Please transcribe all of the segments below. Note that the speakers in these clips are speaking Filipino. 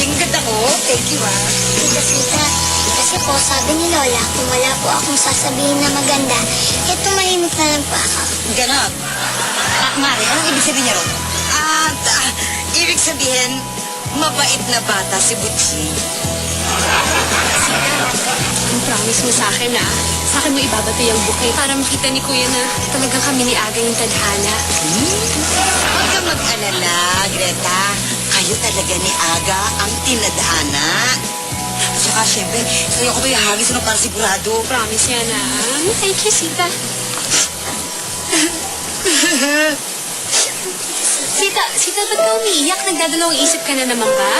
Tingkad ako. Thank you, ah. Tita, kasi po sabi ni Lola, kung wala po akong sasabihin na maganda, eh tumahimik na lang po ako. Ganon. Mari, anong ibig sabihin niya ron? Ibig sabihin, mabait na bata si Butchie. Ang promise mo sa akin, sa akin mo ibabati yung bouquet para makita ni Kuya na talagang kami ni Aga yung tadhana. Huwag ka mag-alala, Greta. Kayo talaga ni Aga ang tinadhana. At saka, syempre, sa'yo ko ba yung hagis na para sigurado? Promise yan, Thank you, Sita. Sita, ba't ka umiiyak? Nagdadalawang isip ka na naman ba?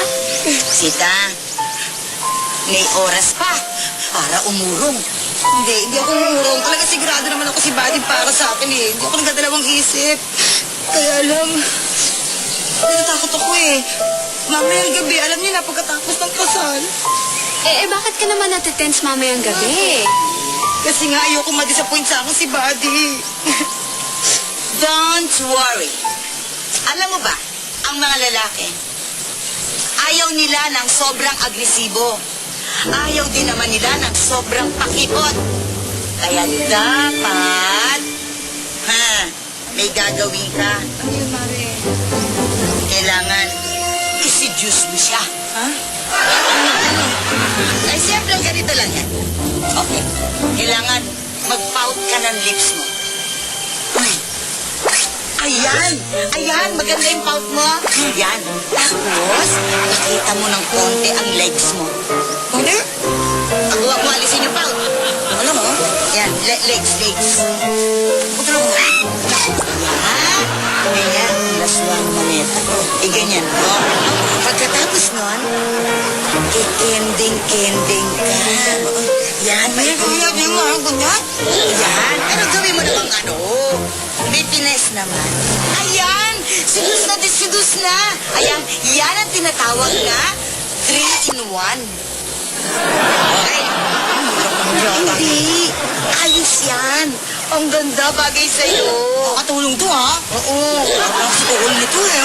Sita, may oras pa para umurong. Hindi ako umurong. Talaga sigurado naman ako si Buddy para sa akin eh. Hindi ako nagdadalawang isip. Kaya lang, natatakot ako eh. Mamayang gabi, alam niyo na pagkatapos ng kasal. Bakit ka naman natitense mamayang gabi? Kasi nga ayoko ma-disappoint sa akin si Buddy. Don't worry. Alam mo ba, ang mga lalaki, ayaw nila ng sobrang agresibo. Ayaw din naman nila ng sobrang pakipot. Kaya dapat, may gagawin ka. Ano yun, Mare? Kailangan isi-juice mo siya. Ha? Ay, siyempre, ganito lang yan. Okay. Kailangan mag-pout ka ng lips mo. Uy. Ayan! Ayan! Maganda yung pout mo. Ayan. Tapos, pakita mo ng konti ang legs mo. Ano? Huwag mo alisin yung pout. Ano mo? Yan. Legs. Putro mo. Ayan. Ganyan. Laswang maneta. Ganyan. Pagkatapos nun, ikending-kending ka. Yan. May ganyan mo. Ganyan. Yan. Pero gawin mo namang ano. May pines naman. Ayan! Sidus na! Ayan, yan ang tinatawag na 3-in-1. Ay, hindi. Ayos yan. Ang ganda, bagay sa'yo. Katulong to, ha? Oo. Ang sikool nito, eh.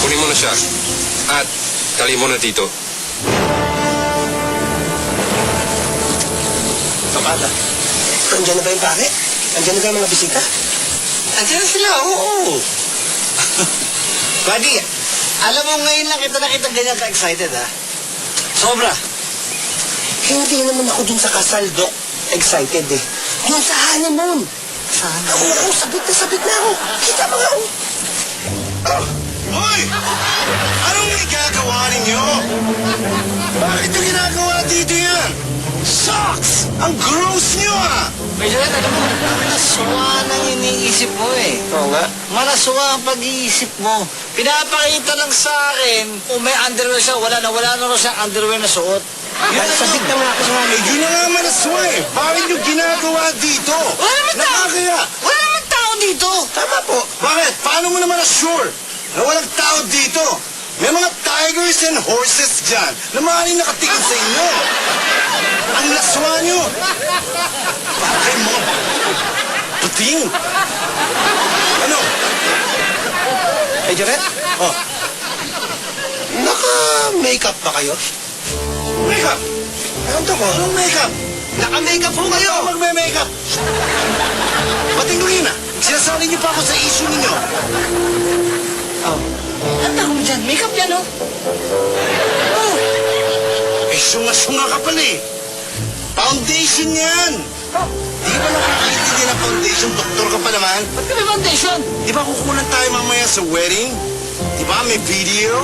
Kunin mo na siya. At tali mo na dito. Kapata, nandiyan na ba yung pare? Nandiyan na ba yung mga bisita? Nandiyan na sila, oo. Buddy, alam mo ngayon lang kita nakita ganyan ka-excited, ha? Sobra. Hindi naman ako dun sa kasal, Dok. Excited, eh. Yung sa honeymoon. Sana? Oo, sabit na ako. Kita ba nga, oh. Hoy! Anong ginagawa ninyo? Bakit nyo ginagawa dito yan? Sucks! Ang gross nyo, ah! Medyo rin, alam mo, malaswa ang iniisip mo, eh. Oo nga. Malaswa ang pag-iisip mo. Pinapakita lang sa akin, kung may underwear siya, wala na raw siyang underwear na suot. Yun sabik na nga ako sa Eh, di na nga malaswa, eh. Bakit nyo ginagawa dito? Wala naman tao! Nakakaya! Wala naman tao dito! Tama po. Bakit? Paano mo naman assure na walang tao dito? May mga tigers and horses dyan na maaaring nakatingin sa inyo. Ang laswa nyo. Para kayong mga puting. Ano? Hey, Jaret? Oh, Naka-makeup ba kayo? makeup. Ewan to ko. Anong makeup? Naka-makeup po kayo! Ano magme-makeup? Patingulin na. Sinasali niyo pa ako sa issue ninyo. Oh. Ang tawag mo dyan? Makeup yan, oh. Oh. Eh, sunga-sunga ka pala eh. Foundation yan. Di ba nakakaintindi ng foundation? Doktor ka pa naman. Ba't ka may foundation? Di ba kukunan tayo mamaya sa wedding? Di ba may video?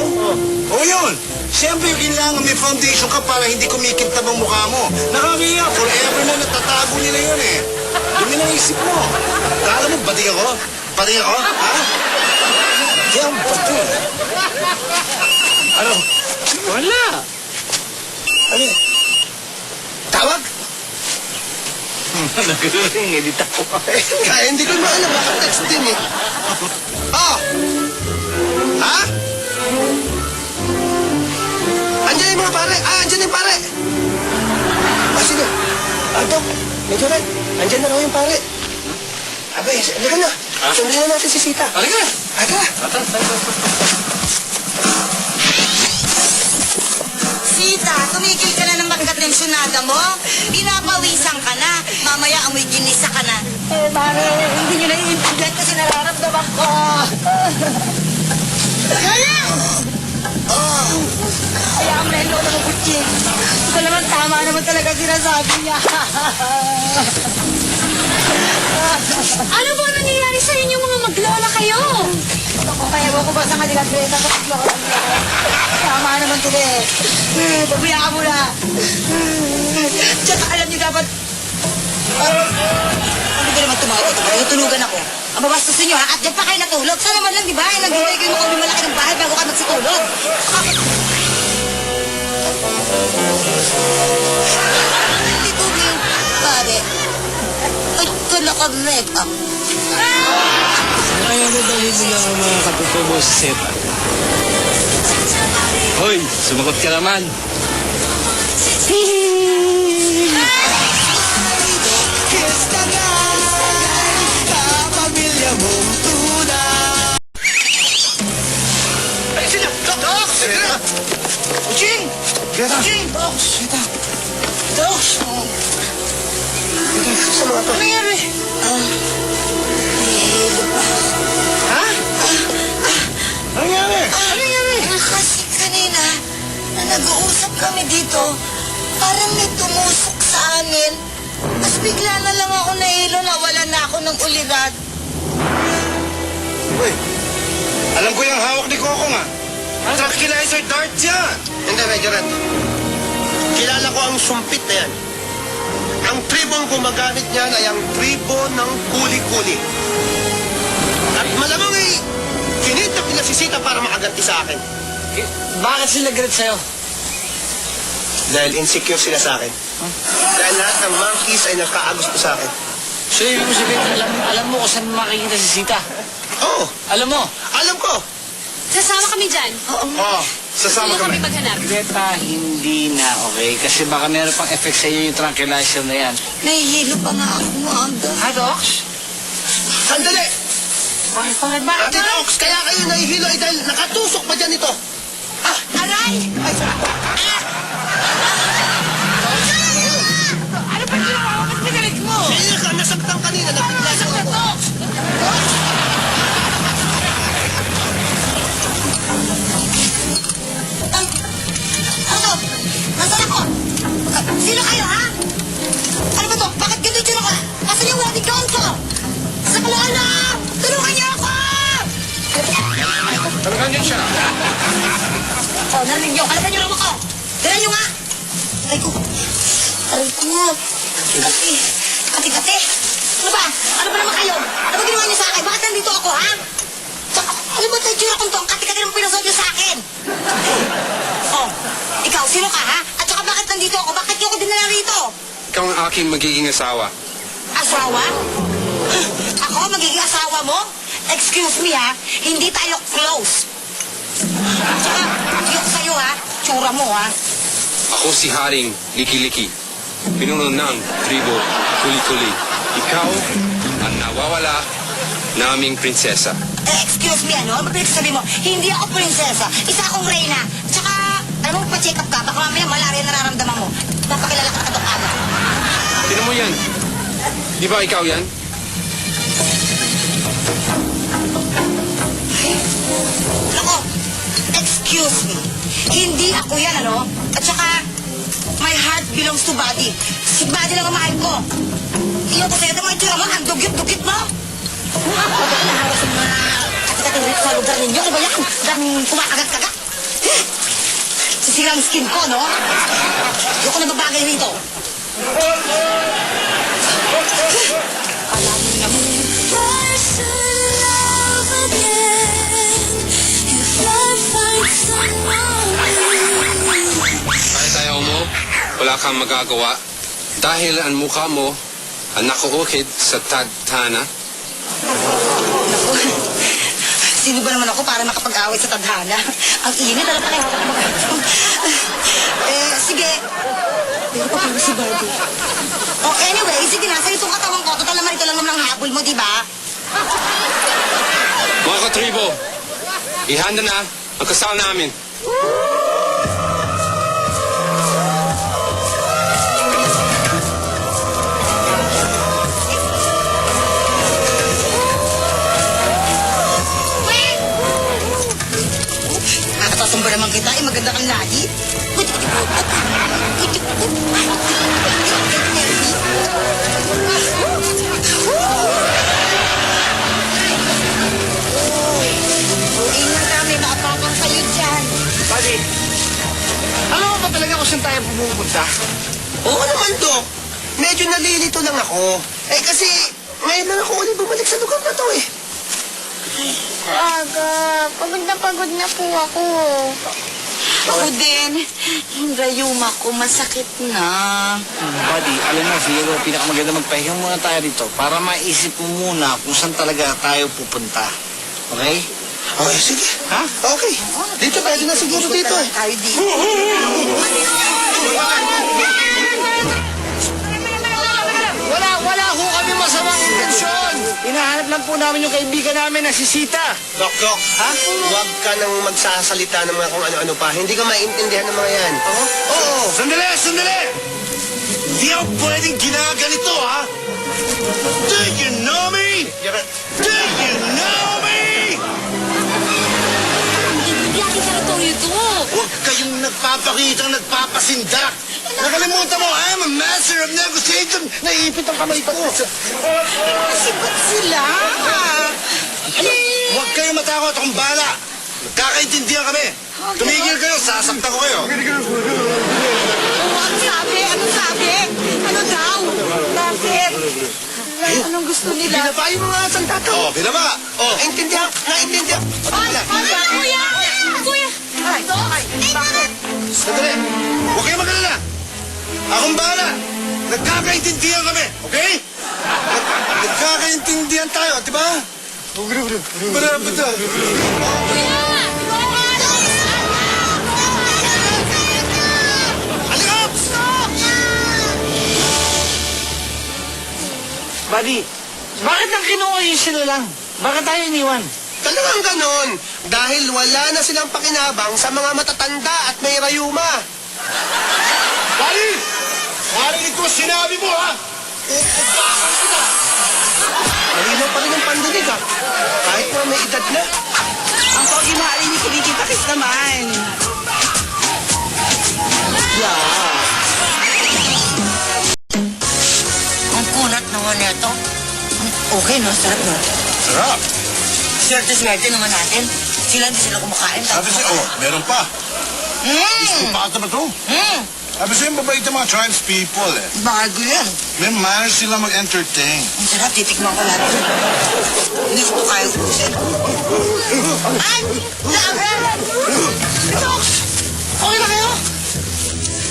Oh, yun. Siyempre, kailangan may foundation ka para hindi kumikintab ang mukha mo. Nakakaya, forever na natatago nila yun eh. Dumi ng isip mo. Kala mo, bating ako? Bating ako? Ha? Di ang bato. Ano? Wala. Ano? Tawag? Nagaling, edit ako. Kaya hindi ko maalam. Baka text din eh. Oh! Ha? Andiyan yung mga pare. Andiyan yung pare. Sige. Dok, medyo red. Andiyan na raw yung pare. Abay, halika na. Sundin na natin si Sita. Halika na. Halika. Sita, tumigil ka na ng magkatensyonada mo. Pinapawisan ka na. Mamaya amoy ginisa ka na. Eh, pare, hindi nyo naiintindihan kasi nararamdaman ko. Kaya ang melo ng kutsi. Ito naman tama naman talaga sinasabi niya. Ano ba nangyayari sa inyo mga maglola kayo? Ako, kaya mo ko ba sa kanila, Greta? Tama naman ito eh. Pabayaan mo na. Tsaka alam niyo dapat... Ano ba naman tumawag? Tulugan ako. Ang babastusin niyo ha? At dyan pa kayo natulog. Sana naman lang, di ba? Nagbigay kayo ng malaki ng bahay bago kayo magsitulog. Dito ba yung pare? Ay, ito naka-make up. Ayaw mo dalhin mo lang ang mga katutubo sa seta. Hoy, sumagot ka naman. Ay, sila! Dok! Sita! Uching! Greta! Uching! Dok! Sita! Dok! Sa mga to? Ano nangyari? Ha? Ano nangyari? Ano nangyari? Kasi kanina, na nag-uusap kami dito, parang may tumusok sa amin. Tapos bigla na lang ako nahilo, nawala na ako ng ulirad. Uy! Alam ko yung hawak ni Coco nga. Tranquilizer dart yan! Hindi, medyo red. Kilala ko ang sumpit na yan. Ang tribong gumagamit niyan ay ang tribo ng kuli-kuli. At malamang ay kinidnap nila si Sita para makaganti sa akin. Bakit sila galit sa'yo? Dahil insecure sila sa akin. Dahil lahat ng monkeys ay nagkaagusto sa akin. So, ibig mo sabihin, alam mo kung saan makikita si Sita? Oo, Alam mo? alam ko. Sasama kami dyan. Oo, sasama Tulungan kami. kami maghanap. Greta, hindi na, okay? Kasi baka meron pang effect sa'yo yung tranquilizer na yan. Nahihilo pa nga ako, Manda. Ha, Docs? Sandali! Bakit? Ate Dox, kaya kayo nahihilo ay dahil nakatusok pa dyan ito. Aray! Ano pa ginawa ko? Ba't pinalit mo? Kaya ka nasaktan kanina, nabigla sa ako. Ano? Nasaan ako? Sino kayo, ha? Ano ba to? Bakit ganito yung tsura ko? Nasaan yung wallet account ko? Sa kalala! Tulungan niyo ako! Talagang yan siya. Oh, narinig niyo. Kalaban niyo lang ako. Dala niyo nga. Aray ko. Aray ko. Kati. Kati. Ano ba? Ano ba naman kayo? Ano ba ginawa niyo sa akin? Bakit nandito ako, ha? Tsaka, ano ba tayo tsura kong to? Ang kati-kati naman pinasod niyo sa akin. Oh, ikaw, sino ka, ha? At saka bakit nandito ako? Bakit niyo ako dinala rito? Ikaw ang aking magiging asawa. Asawa? Ako, magiging asawa mo? Excuse me, ha? Hindi tayo close. Tsaka, yung sa'yo, ha? Tsura mo, ha? Ako si Haring Liki-Liki. Pinuno ng tribo Kuli-Kuli. Ikaw ang nawawala naming prinsesa. Excuse me, ano? Ano ba sabi mo? Hindi ako prinsesa. Isa akong reyna. Tsaka, alam mo, pa-check up ka. Baka mamaya malaria nararamdaman mo. Papakilala ka na dokada. Tinan mo yan. Di ba ikaw yan? Ako, excuse me. Hindi ako yan, ano? At saka, my heart belongs to Buddy. Si Buddy lang ang mahal ko. Iyo ko sa'yo, mga itsura mo, ang dugyot-dugyot mo. Huwag ka nahawa sa mga kati-kating rito sa lugar ninyo. Ano ba yan? Daming kumakagat-kagat. Sisira ang skin ko, no? Ayoko na babagay rito. wala kang magagawa dahil ang mukha mo ang nakaukit sa tadhana. Naku, sino ba naman ako para makapag-away sa tadhana? Ang init, alam pa kayo. Sige. Pero pa paano si Barbie? Oh, anyway, sige na, sa itong katawan ko, total naman ito lang naman ang habol mo, di ba? Mga katribo, ihanda na ang kasal namin. Nakakatasamba naman kita, maganda kang lagi. Ingat kami, maapapang kayo dyan. Buddy, alam mo ba talaga kung saan tayo pupunta? Oo naman, Dok. Medyo nalilito lang ako. Kasi ngayon lang ako ulit bumalik sa lugar na to eh. Aga, pagod na po ako. Ako din. Yung rayuma ko, masakit na. Buddy, alam mo, siguro pinakamaganda magpahinga muna tayo dito para maisip mo muna kung saan talaga tayo pupunta. Okay? Okay, sige. Ha? Okay. Dito, pwede na siguro dito eh. Tayo dito. Wala ho kami masamang intensyon. Hinahanap lang po namin yung kaibigan namin na si Sita. Dok, ha? Huwag ka nang magsasalita ng mga kung ano-ano pa. Hindi ka maintindihan ng mga yan. Oo. Sandali! Hindi ako pwedeng ginaganito, ha? Do you know me? Do you know me? Lagi territorio to. Huwag kayong nagpapakitang nagpapasindak. Nakalimutan mo, I'm a master of negotiation. Naiipit ang kamay ko. Sibat sila. Huwag kayong matakot, akong bala. Nagkakaintindihan kami. Tumigil kayo, sasaktan ko kayo. Ano sabi? Ano daw? Bakit? Anong gusto nila? Binaba yung mga sandata. Oh, binaba. Oh. Naintindihan. Kuya! Kuya! Sandali. Huwag kayong magalala. Akong bahala. Nagkakaintindihan kami, okay? Nagkakaintindihan tayo, di ba? Bada. Halika! Buddy, bakit nang kinuha yung sila lang? Bakit tayo iniwan? Talagang ganon. Dahil wala na silang pakinabang sa mga matatanda at may rayuma. Pari! Narinig ko sinabi mo, ha? Upakan kita! Malinaw pa rin ang pandinig ha. Kahit na may edad na. Ang pag-imahali ni Kilikita-Kis naman. Ang kunat naman ito. Okay, no? Sarap, no? Sarap! Swerte-swerte naman natin. Hindi sila kumakain. Sabi siya, meron pa. Pakata ba ito? Sabi siya, yung babait ng mga tribes people, eh. Bago yan. May manners sila mag-entertain. Ang sarap, titikman ko lahat. Hindi ko kaya ubusin. Ay! Laban! Okay na kayo?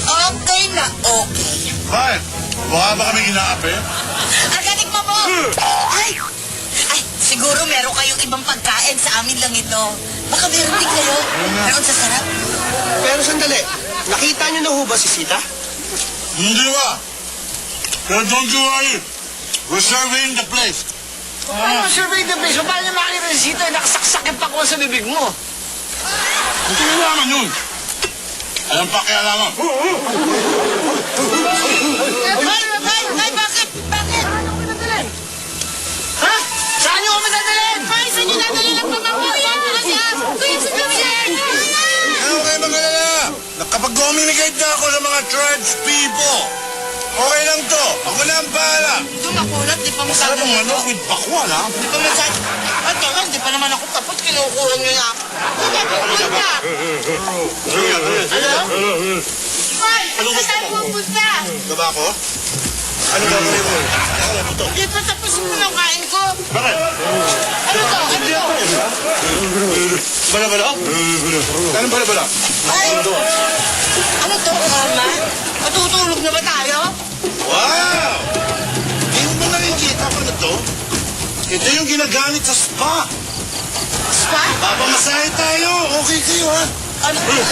Okay na okay. Bakit? Mukha ba kami inaapi? Ang galing mo po! Ay! Ay, siguro meron kayong ibang pagkain sa amin lang ito. Baka meron din kayo. Pero ang sasarap. Pero sandali, nakita niyo na ho ba si Sita? Hindi ba? Pero don't you worry. We're surveying the place. Paano survey the place? Paano niya makikita si Sita? Nakasaksakin pa ko sa bibig mo. Hindi mo naman yun. Alam pa kaya lamang. Ay, bakit? Bakit? Ha? Saan niyo kami dadalhin? Ay, saan niyo dadalhin ang pamangkuya? Kuya, sa Javier! Ano kayo mag-alala? Nakapag-communicate na ako sa mga tribes people. Okay lang to. Ako na ang bahala. Ito makulat, di pa Masarap masyado. ang manok with pakwan, ha? Di pa masyado. At tawag, di pa naman ako tapos kinukuha niyo na. Ay, saan pupunta? Diba ako? Ano gagawin mo? Di pa tapos mo ng kain ko. Bakit? Ano to? Bala-bala? Anong bala-bala? Ay! Ano to, mama? Matutulog na ba tayo? Wow! Hindi mo ba nakikita ko na to? Ito yung ginagamit sa spa. Spa? Papamasahe tayo. Okay kayo, ha? Ano ba? Ay,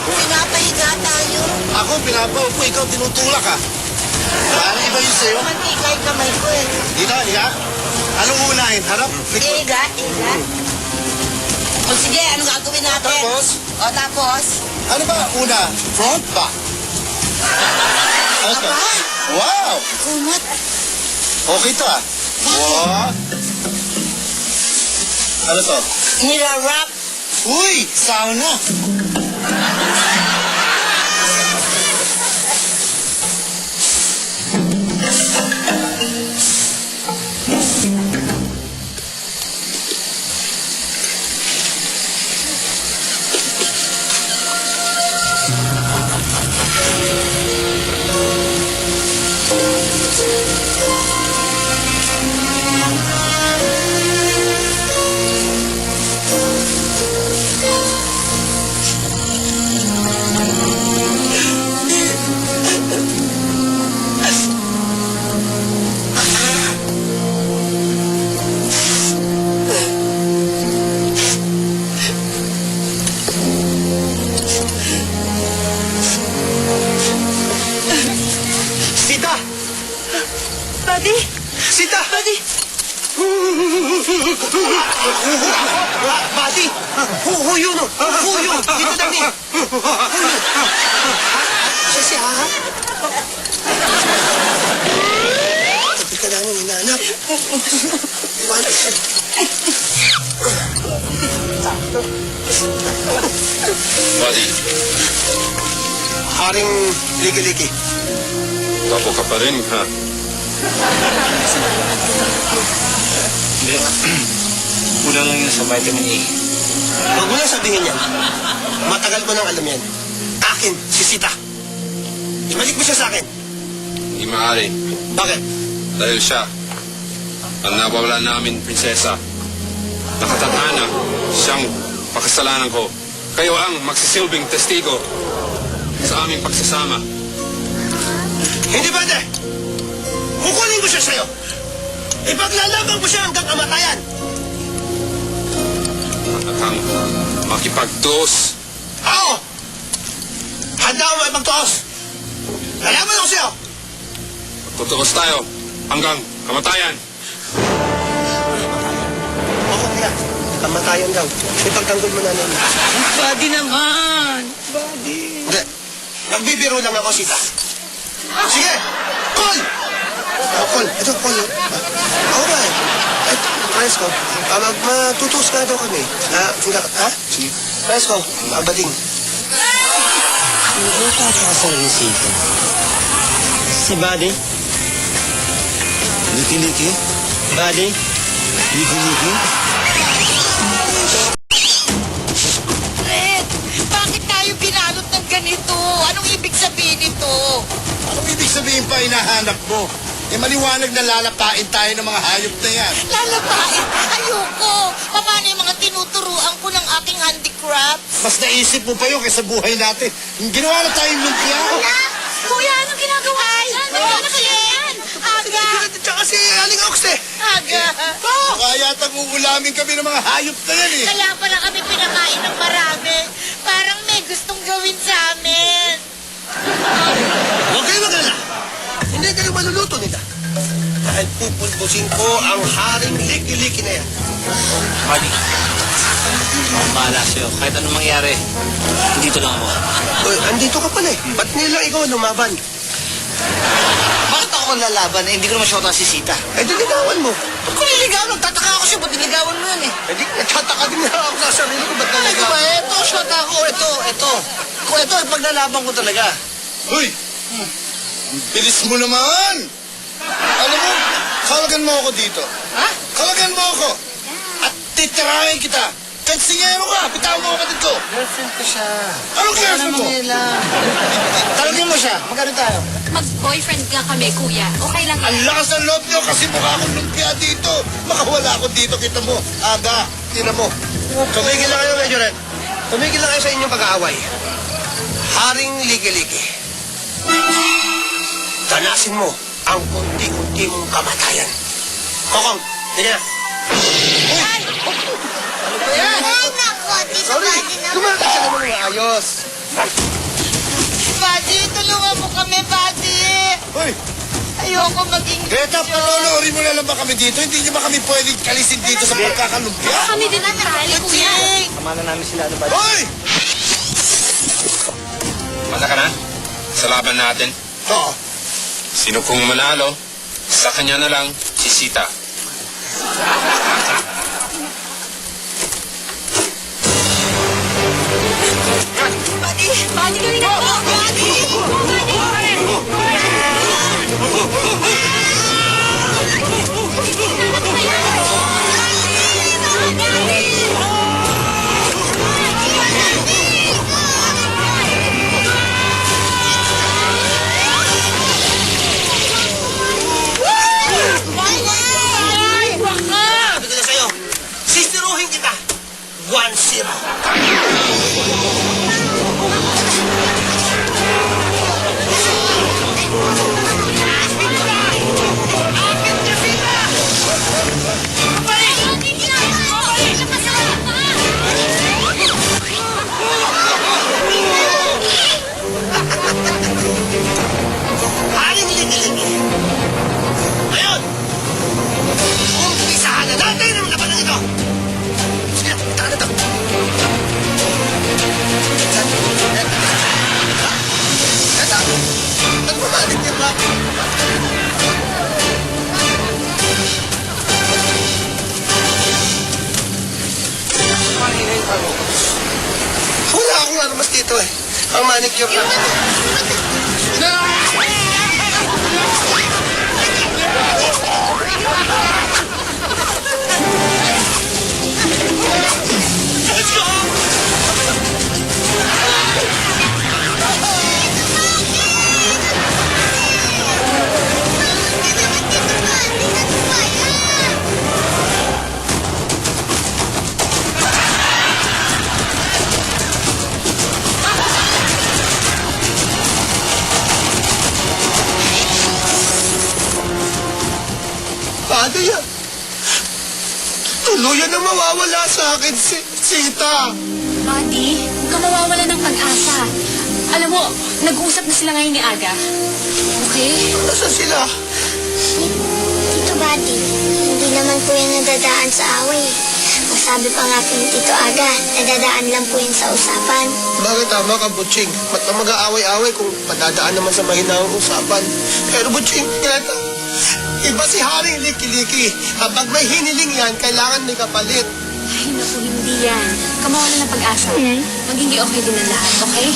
pinapahiga tayo. Ako, pinapaupo. Ikaw, tinutulak, ha? Paano iba yun sa'yo? Mantika yung kamay ko eh. Dito, higa. Anong unahin? Harap? Likod? Iga. O sige, ano gagawin natin? Tapos? O tapos? Ano ba una? Front, back? Ano to? Aba? Wow! Kumot. Okay to, ah. Wow. Ano to? Nira-wrap. Uy! Sauna! Sita! Buddy! Sita! Buddy! Buddy! Who yun? Who yun? Dito dami! Siya siya, ha? Tabi ka namin hinanap. Iwanan siya. Buddy, Haring liki-liki. tapo ka pa rin, ha? Hindi. Kulang lang yun sa vitamin A. Huwag mo lang sabihin yan. Matagal ko nang alam yan. Akin, si Sita. Ibalik mo siya sa akin. Hindi maaari. Bakit? Dahil siya, ang nawawala namin prinsesa. Nakatatana, siyang pakasalanan ko. Kayo ang magsisilbing testigo sa aming pagsasama. Hindi pwede! Kukunin ko siya sa'yo! Ipaglalaban ko siya hanggang kamatayan! At ang makipagtuos. Oo! Handa ako magtuos! Lalaban ako sa'yo! Tutuos tayo hanggang kamatayan. Oo, kaya. Kamatayan daw. Ipagtanggol mo na namin. Buddy naman! Hindi. Nagbibiro lang ako, Sita. Sige! Call! Call. Ito, call. Ako ba? Ay, Renz ko. Matutuos ka daw kami. Ha? Sige. Renz ko, abading. Ano papasal ni Sita? Si Buddy? Liki-liki? Buddy? Liki-liki? Red, bakit tayo binalot ng ganito? Anong ibig sabihin nito? Anong ibig sabihin pa hinahanap mo? Eh, maliwanag na lalapain tayo ng mga hayop na yan. Lalabain? Ayoko! Paano yung mga tinuturuan ko ng aking handicrafts? Mas naisip mo pa yun kaysa buhay natin. Ginawa na tayong lumpia. Kuya, anong ginagawa? Ay, ano kaya yan? Aga! Tsaka si Aling Ox eh. Aga! Kaya yata uulamin kami ng mga hayop na yan eh. Kaya pala kami pinakain ng marami. Parang may gustong gawin sa amin. Huwag kayo magalala. Hindi kayo maluluto nila. Dahil pupulbusin ko ang haring liki-liki na yan. Buddy, ako bahala sa'yo. Kahit anong mangyari, dito lang ako. Uy, andito ka pala eh. Ba't nilang ikaw lumaban? Bakit ako lalaban? Eh, hindi ko naman syota si Sita. Eh, diligawan mo. Kung niligawan, nagtataka ako siya. Ba't niligawan mo yan eh? Eh, di, nagtataka din na ako sa sarili ko. Ba't Ay, talaga? diba? Ito, syota ako. Ito. Kung ito, paglalaban ko talaga. Hoy! Bilis mo naman! Alam mo, kalagan mo ako dito. Ha? Kalagan mo ako! At titirahin kita! Kansingero ka! Bitawan mo ang kapatid ko! Girlfriend ko siya. Anong girlfriend mo? Talagin mo siya. Magkano tayo? Mag-boyfriend nga kami, kuya. Okay lang Ang yan. lakas ng loob niyo kasi mukha akong lumpia dito. Makawala ako dito, kita mo. Aga, tira mo. Tumigil lang kayo, Medyo Red. Tumigil lang kayo sa inyong pag-aaway. Haring Liki-Liki, danasin mo ang unti-unti mong kamatayan. Kokong, tingnan. Ay, nako, Tito Buddy naman. Kumakas ka naman ng ayos. Buddy, tulungan mo kami, Buddy. Hoy, Ayoko maging... Greta, panonoorin mo na lang ba kami dito? Hindi niyo ba kami pwedeng kalisin dito sa pagkakalumpia? Kami din ang nakali, kuya. Tama na namin sila, ano ba? Hoy! Mata ka na? Sa laban natin. Oo. Sino kung manalo, sa kanya na lang si Sita. Buddy, Buddy, gawin na po! Buddy! Sabi ko na sa'yo, sistiruhin kita. 1-0. Haring Liki-Liki. Ngayon, umpisahan na natin ang labanan ito. Sige, punta na ito. Nagmamalit niya ba? Wala akong armas dito eh. Ang manicure lang. Let's go! Paano yan? Tuluyan na mawawala sa akin si Sita. Buddy, huwag ka mawawala ng pag-asa. Alam mo, nag-uusap na sila ngayon ni Aga. Okay? Nasaan sila? Tito Buddy, hindi naman po yan nadadaan sa away. Ang sabi pa nga po ni Tito Aga, nadadaan lang po yan sa usapan. Bakit tama ka, Butching? Ba't ka mag-aaway-aaway kung madadaan naman sa mahinahong usapan? Pero Butching, Greta, iba si Haring Liki-Liki. Kapag may hiniling yan, kailangan may kapalit. Ay, naku, hindi yan. Kamawala ng pag-asa. Magiging okay din ang lahat, okay?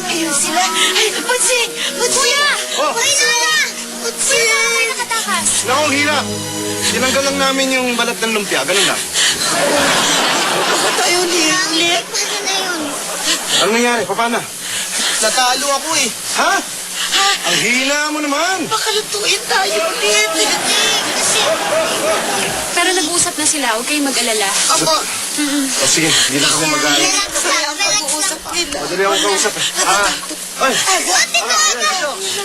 Ayun sila. Ay, Butsing! Kuya! Oh. Kuya! Sino na kayo nakatakas? Naku, Hira. Tinanggal lang namin yung balat ng lumpia. Ganun lang. Baka tayo liit. Paano na yun? Ano nangyari? Paano? Natalo ako eh. Ha? Ang hina mo naman. Baka lutuin tayo ulit. Kasi, Pero nag-uusap na sila, huwag kayong mag-alala. Ako, O sige, hindi na ako mag-aalit. Kaya ang pag-uusap nila. Madali ako kausap eh. Ay,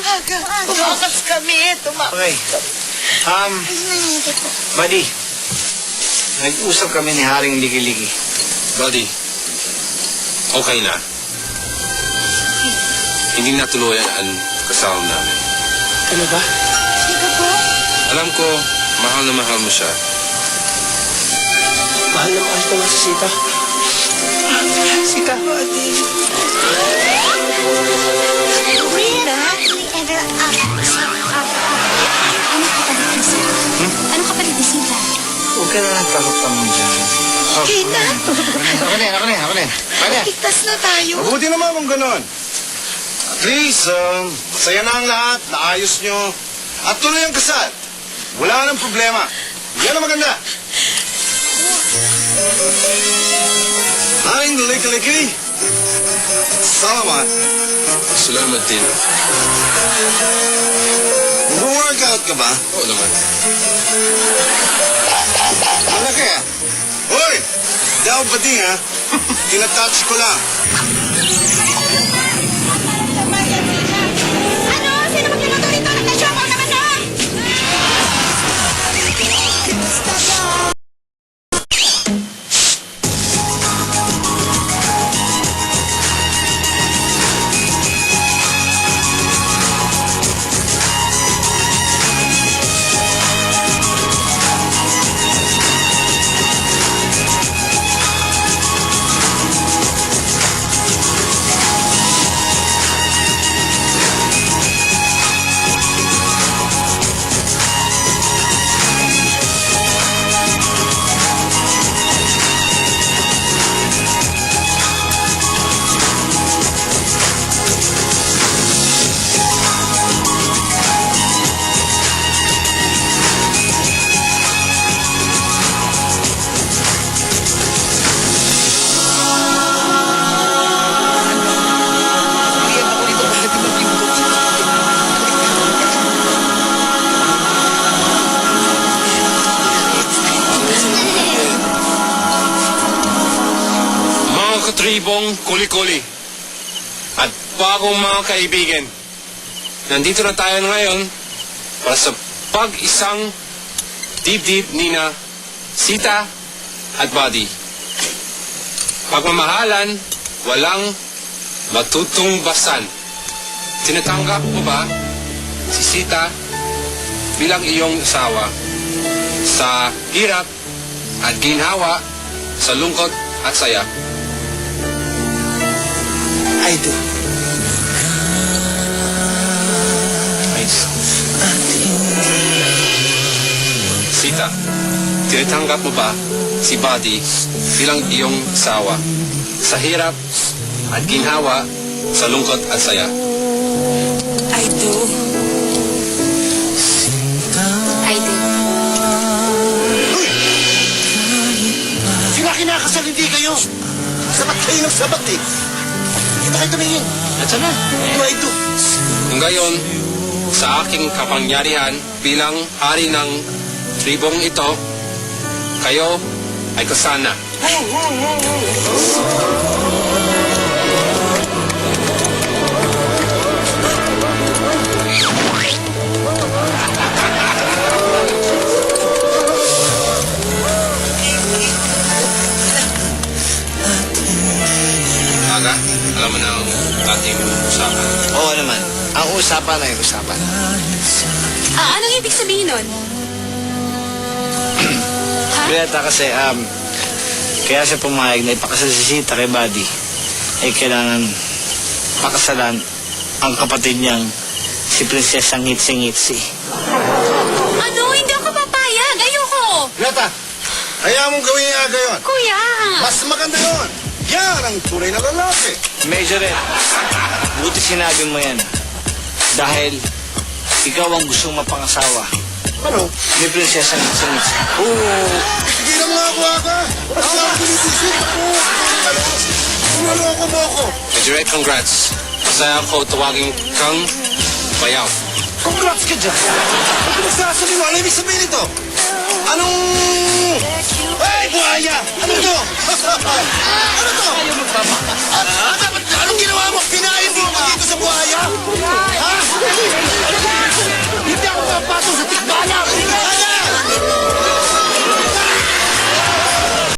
Aga, tumakas kami. Okay. Buddy, nag-usap kami ni Haring Liki-Liki. Buddy, okay na. Hindi natuluyan ang kasama namin. ano ba? Alam ko, mahal na mahal mo siya. Mahal na mahal ko nga si Sita. Sita. ever Ano kapalit ni Sita? Huwag ka na nagpapapang mo dyan. Kita, Ako na. Pwede. ligtas na tayo. mabuti naman kung ganon. At least, masaya na ang lahat, naayos nyo. At tuloy ang kasal. Wala nang problema. Yan ang maganda. Haring Liki-Liki. Salamat. Salamat din. Mag-workout ka ba? Oo naman. Ano kaya? Hoy! Daw pati ha? Tinatouch ko lang. Ano? Sino magluluto rito? Nagka-choco naman na! Mga katribong kuli-kuli at bagong mga kaibigan, nandito na tayo ngayon para sa pag-isang dibdib nina Sita at Buddy. Pagmamahalan, walang matutungbasan. Tinatanggap mo ba si Sita bilang iyong asawa sa hirap at ginhawa, sa lungkot at saya? I do. Sita, tinatanggap mo ba si Buddy bilang iyong asawa sa hirap at ginhawa, sa lungkot at saya? I do. I do. Sila kinakasal, hindi kayo. Sabat kayo ng sabat eh. Kita kayo tumingin. At sana? I do. Ngayon, sa aking kapangyarihan bilang hari ng tribong ito, kayo ay kasana. Aga, alam mo na ang ating usapan. Oo naman. Ang usapan ay usapan. Anong ibig sabihin nun? Pilata kasi, kaya siya pumayag na ipakasal si Sita kay Buddy, eh kailangan pakasalan ang kapatid niyang si Prinsesa Ngitsi-Ngitsi. Ano? Hindi ako papayag. Ayoko. Nata, kaya mong gawin yung aga yun. Kuya. Mas maganda yun. Yan ang tunay na lalaki. Major Ed, buti sinabi mo yan. Dahil ikaw ang gustong mapangasawa Ano? ni Prinsesa Ngitsi-Ngitsi. Hindi lang nga ako aga. Mas nga ako nitisip ko. Umuloko mo ako. Major, congrats. Masaya ako tawagin kang bayaw. Congrats ka dyan. Ang pinagsasabi mo, ano ibig sabihin ito? Anong... Ay, buhaya! Ano ito?